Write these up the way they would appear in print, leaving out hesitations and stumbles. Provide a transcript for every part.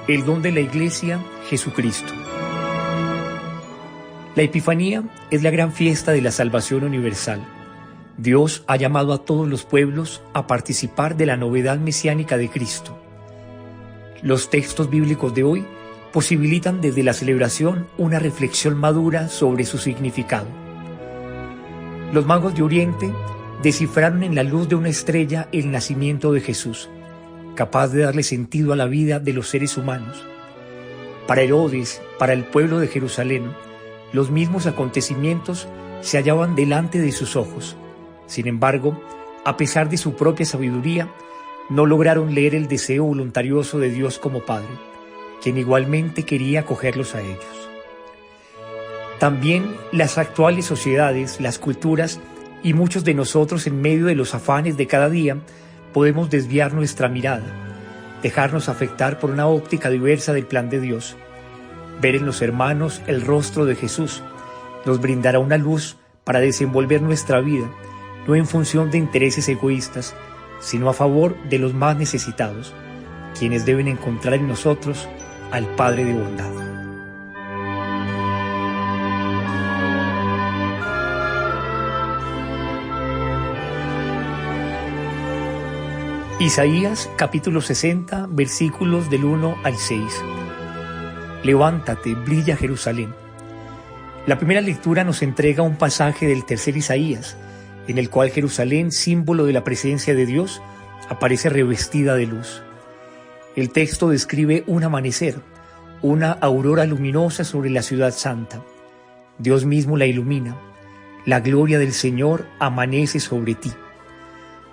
El don de la Iglesia, Jesucristo. La Epifanía es la gran fiesta de la salvación universal. Dios ha llamado a todos los pueblos a participar de la novedad mesiánica de Cristo. Los textos bíblicos de hoy posibilitan desde la celebración una reflexión madura sobre su significado. Los magos de Oriente descifraron en la luz de una estrella el nacimiento de Jesús, capaz de darle sentido a la vida de los seres humanos. Para Herodes, para el pueblo de Jerusalén, los mismos acontecimientos se hallaban delante de sus ojos. Sin embargo, a pesar de su propia sabiduría, no lograron leer el deseo voluntarioso de Dios como Padre, quien igualmente quería acogerlos a ellos. También las actuales sociedades, las culturas y muchos de nosotros en medio de los afanes de cada día podemos desviar nuestra mirada, dejarnos afectar por una óptica diversa del plan de Dios. Ver en los hermanos el rostro de Jesús nos brindará una luz para desenvolver nuestra vida, no en función de intereses egoístas, sino a favor de los más necesitados, quienes deben encontrar en nosotros al Padre de bondad. Isaías capítulo 60, versículos del 1 al 6. Levántate, brilla Jerusalén. La primera lectura nos entrega un pasaje del tercer Isaías, en el cual Jerusalén, símbolo de la presencia de Dios, aparece revestida de luz. El texto describe un amanecer, una aurora luminosa sobre la ciudad santa. Dios mismo la ilumina. La gloria del Señor amanece sobre ti.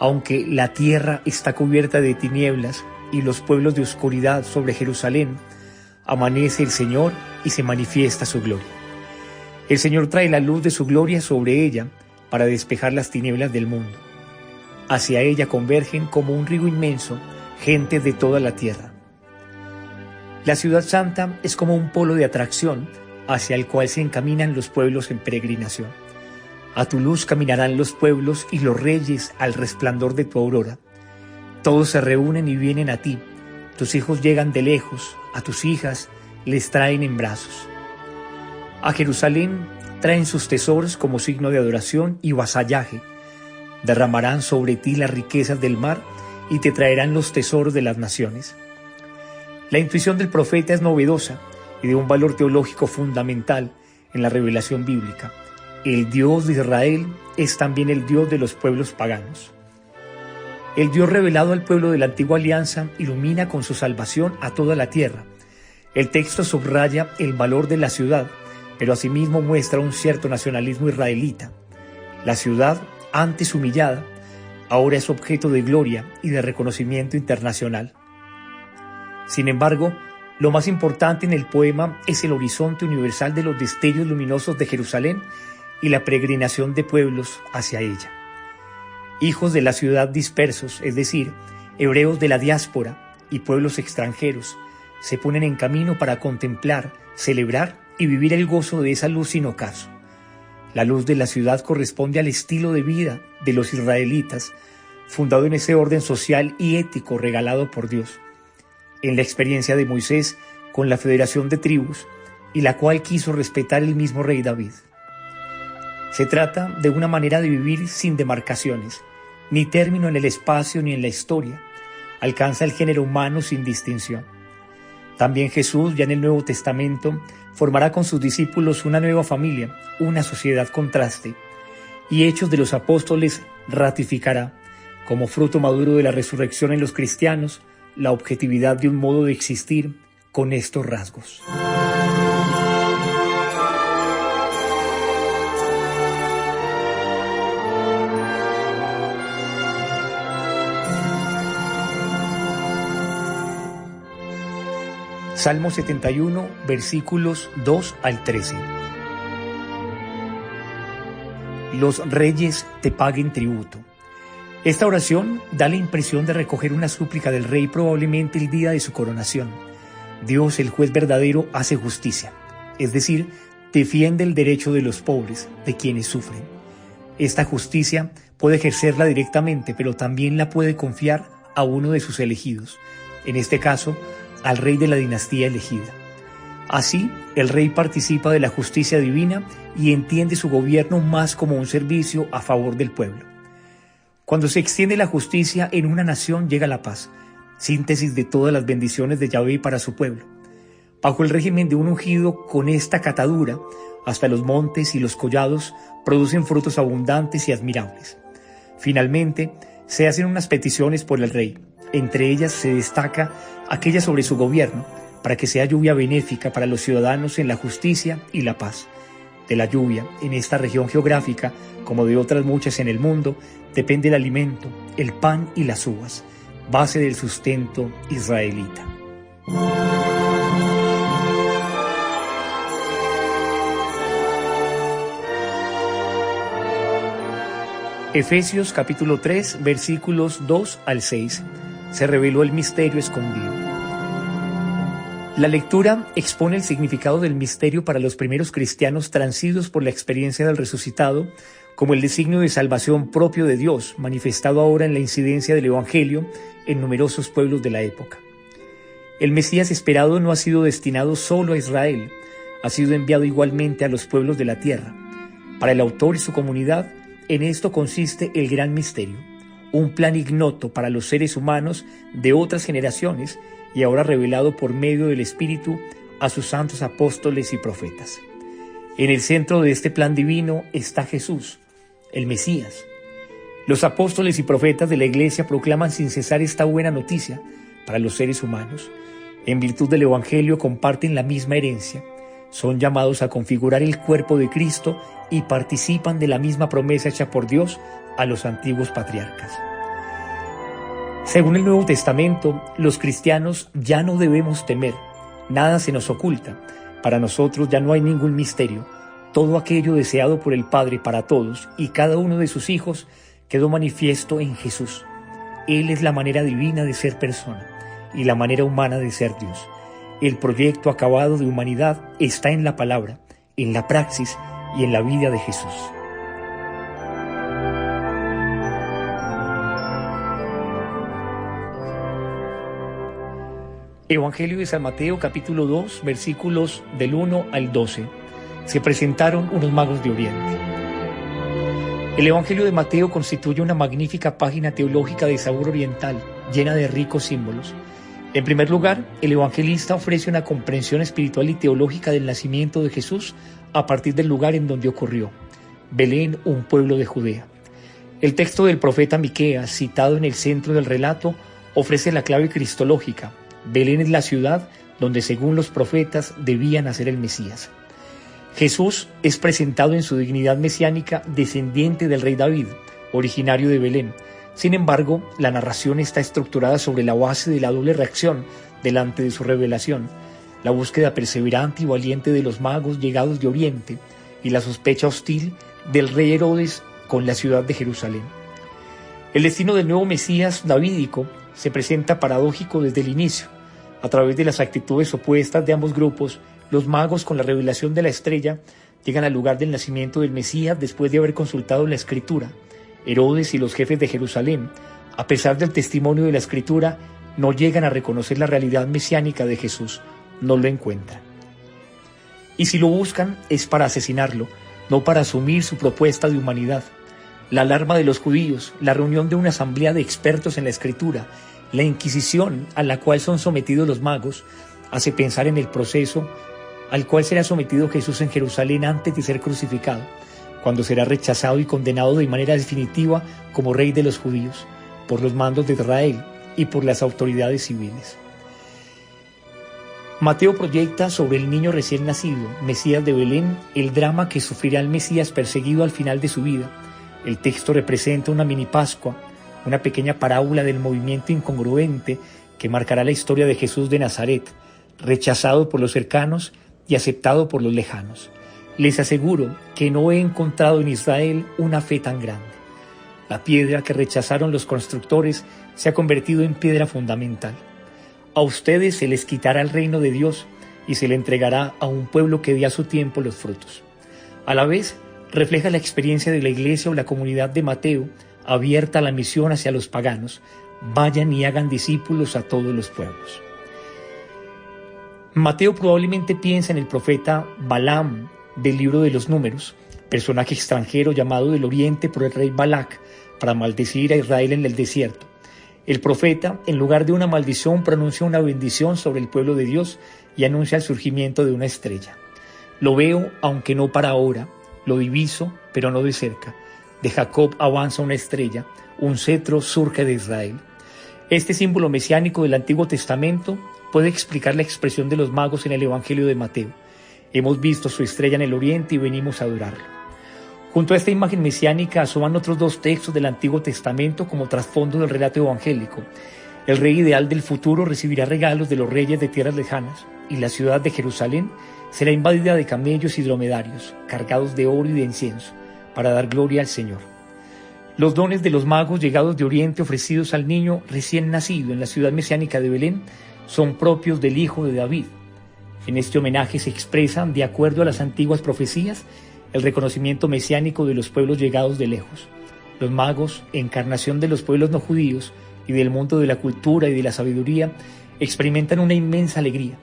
Aunque la tierra está cubierta de tinieblas y los pueblos de oscuridad sobre Jerusalén, amanece el Señor y se manifiesta su gloria. El Señor trae la luz de su gloria sobre ella para despejar las tinieblas del mundo. Hacia ella convergen como un río inmenso gentes de toda la tierra. La ciudad santa es como un polo de atracción hacia el cual se encaminan los pueblos en peregrinación. A tu luz caminarán los pueblos y los reyes al resplandor de tu aurora. Todos se reúnen y vienen a ti. Tus hijos llegan de lejos, a tus hijas les traen en brazos. A Jerusalén traen sus tesoros como signo de adoración y vasallaje. Derramarán sobre ti las riquezas del mar y te traerán los tesoros de las naciones. La intuición del profeta es novedosa y de un valor teológico fundamental en la revelación bíblica. El Dios de Israel es también el Dios de los pueblos paganos. El Dios revelado al pueblo de la antigua alianza ilumina con su salvación a toda la tierra. El texto subraya el valor de la ciudad, pero asimismo muestra un cierto nacionalismo israelita. La ciudad, antes humillada, ahora es objeto de gloria y de reconocimiento internacional. Sin embargo, lo más importante en el poema es el horizonte universal de los destellos luminosos de Jerusalén y la peregrinación de pueblos hacia ella. Hijos de la ciudad dispersos, es decir, hebreos de la diáspora y pueblos extranjeros, se ponen en camino para contemplar, celebrar y vivir el gozo de esa luz sin ocaso. La luz de la ciudad corresponde al estilo de vida de los israelitas, fundado en ese orden social y ético regalado por Dios, en la experiencia de Moisés con la federación de tribus, y la cual quiso respetar el mismo rey David. Se trata de una manera de vivir sin demarcaciones, ni término en el espacio ni en la historia. Alcanza el género humano sin distinción. También Jesús, ya en el Nuevo Testamento, formará con sus discípulos una nueva familia, una sociedad contraste, y Hechos de los Apóstoles ratificará, como fruto maduro de la resurrección en los cristianos, la objetividad de un modo de existir con estos rasgos. Salmo 71, versículos 2 al 13. Los reyes te paguen tributo. Esta oración da la impresión de recoger una súplica del rey probablemente el día de su coronación. Dios, el juez verdadero, hace justicia, es decir, defiende el derecho de los pobres, de quienes sufren. Esta justicia puede ejercerla directamente, pero también la puede confiar a uno de sus elegidos, en este caso, al rey de la dinastía elegida. Así, el rey participa de la justicia divina y entiende su gobierno más como un servicio a favor del pueblo. Cuando se extiende la justicia en una nación, llega la paz, síntesis de todas las bendiciones de Yahvé para su pueblo. Bajo el régimen de un ungido, con esta catadura, hasta los montes y los collados producen frutos abundantes y admirables. Finalmente, se hacen unas peticiones por el rey. Entre ellas se destaca aquella sobre su gobierno, para que sea lluvia benéfica para los ciudadanos en la justicia y la paz. De la lluvia, en esta región geográfica, como de otras muchas en el mundo, depende el alimento, el pan y las uvas, base del sustento israelita. Efesios capítulo 3, versículos 2 al 6. Se reveló el misterio escondido. La lectura expone el significado del misterio para los primeros cristianos transidos por la experiencia del resucitado, como el designio de salvación propio de Dios, manifestado ahora en la incidencia del Evangelio en numerosos pueblos de la época. El Mesías esperado no ha sido destinado solo a Israel, ha sido enviado igualmente a los pueblos de la tierra. Para el autor y su comunidad, en esto consiste el gran misterio, un plan ignoto para los seres humanos de otras generaciones y ahora revelado por medio del Espíritu a sus santos apóstoles y profetas. En el centro de este plan divino está Jesús, el Mesías. Los apóstoles y profetas de la Iglesia proclaman sin cesar esta buena noticia para los seres humanos. En virtud del Evangelio comparten la misma herencia, son llamados a configurar el cuerpo de Cristo y participan de la misma promesa hecha por Dios a los antiguos patriarcas. Según el Nuevo Testamento, los cristianos ya no debemos temer, nada se nos oculta, para nosotros ya no hay ningún misterio, todo aquello deseado por el Padre para todos y cada uno de sus hijos quedó manifiesto en Jesús. Él es la manera divina de ser persona y la manera humana de ser Dios. El proyecto acabado de humanidad está en la palabra, en la praxis y en la vida de Jesús. Evangelio de San Mateo, capítulo 2, versículos del 1 al 12. Se presentaron unos magos de Oriente. El Evangelio de Mateo constituye una magnífica página teológica de sabor oriental, llena de ricos símbolos. En primer lugar, el evangelista ofrece una comprensión espiritual y teológica del nacimiento de Jesús a partir del lugar en donde ocurrió, Belén, un pueblo de Judea. El texto del profeta Miqueas, citado en el centro del relato, ofrece la clave cristológica. Belén es la ciudad donde, según los profetas, debía nacer el Mesías. Jesús es presentado en su dignidad mesiánica descendiente del rey David, originario de Belén. Sin embargo, la narración está estructurada sobre la base de la doble reacción delante de su revelación, la búsqueda perseverante y valiente de los magos llegados de Oriente y la sospecha hostil del rey Herodes con la ciudad de Jerusalén. El destino del nuevo Mesías davídico se presenta paradójico desde el inicio. A través de las actitudes opuestas de ambos grupos, los magos, con la revelación de la estrella, llegan al lugar del nacimiento del Mesías después de haber consultado la Escritura. Herodes y los jefes de Jerusalén, a pesar del testimonio de la Escritura, no llegan a reconocer la realidad mesiánica de Jesús, no lo encuentran. Y si lo buscan, es para asesinarlo, no para asumir su propuesta de humanidad. La alarma de los judíos, la reunión de una asamblea de expertos en la Escritura, la Inquisición a la cual son sometidos los magos, hace pensar en el proceso al cual será sometido Jesús en Jerusalén antes de ser crucificado, cuando será rechazado y condenado de manera definitiva como rey de los judíos, por los mandos de Israel y por las autoridades civiles. Mateo proyecta sobre el niño recién nacido, Mesías de Belén, el drama que sufrirá el Mesías perseguido al final de su vida. El texto representa una mini Pascua, una pequeña parábola del movimiento incongruente que marcará la historia de Jesús de Nazaret, rechazado por los cercanos y aceptado por los lejanos. Les aseguro que no he encontrado en Israel una fe tan grande. La piedra que rechazaron los constructores se ha convertido en piedra fundamental. A ustedes se les quitará el reino de Dios y se le entregará a un pueblo que dé a su tiempo los frutos. A la vez, refleja la experiencia de la iglesia o la comunidad de Mateo, abierta a la misión hacia los paganos. Vayan y hagan discípulos a todos los pueblos. Mateo probablemente piensa en el profeta Balaam del libro de los Números, personaje extranjero llamado del oriente por el rey Balac para maldecir a Israel en el desierto. El profeta, en lugar de una maldición, pronuncia una bendición sobre el pueblo de Dios y anuncia el surgimiento de una estrella. Lo veo, aunque no para ahora, lo diviso, pero no de cerca. De Jacob avanza una estrella, un cetro surge de Israel. Este símbolo mesiánico del Antiguo Testamento puede explicar la expresión de los magos en el Evangelio de Mateo. Hemos visto su estrella en el oriente y venimos a adorarlo. Junto a esta imagen mesiánica asoman otros dos textos del Antiguo Testamento como trasfondo del relato evangélico. El rey ideal del futuro recibirá regalos de los reyes de tierras lejanas, y la ciudad de Jerusalén será invadida de camellos y dromedarios, cargados de oro y de incienso, para dar gloria al Señor. Los dones de los magos llegados de Oriente ofrecidos al niño recién nacido en la ciudad mesiánica de Belén son propios del Hijo de David. En este homenaje se expresan, de acuerdo a las antiguas profecías, el reconocimiento mesiánico de los pueblos llegados de lejos. Los magos, encarnación de los pueblos no judíos y del mundo de la cultura y de la sabiduría, experimentan una inmensa alegría.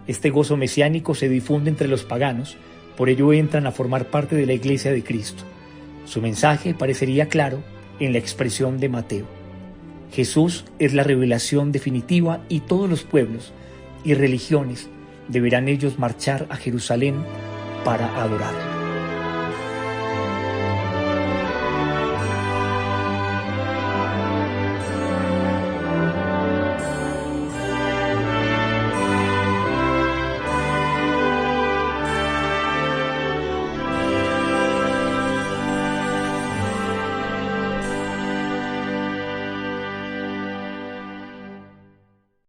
Este gozo mesiánico se difunde entre los paganos, por ello entran a formar parte de la Iglesia de Cristo. Su mensaje parecería claro en la expresión de Mateo. Jesús es la revelación definitiva y todos los pueblos y religiones deberán ellos marchar a Jerusalén para adorarlo.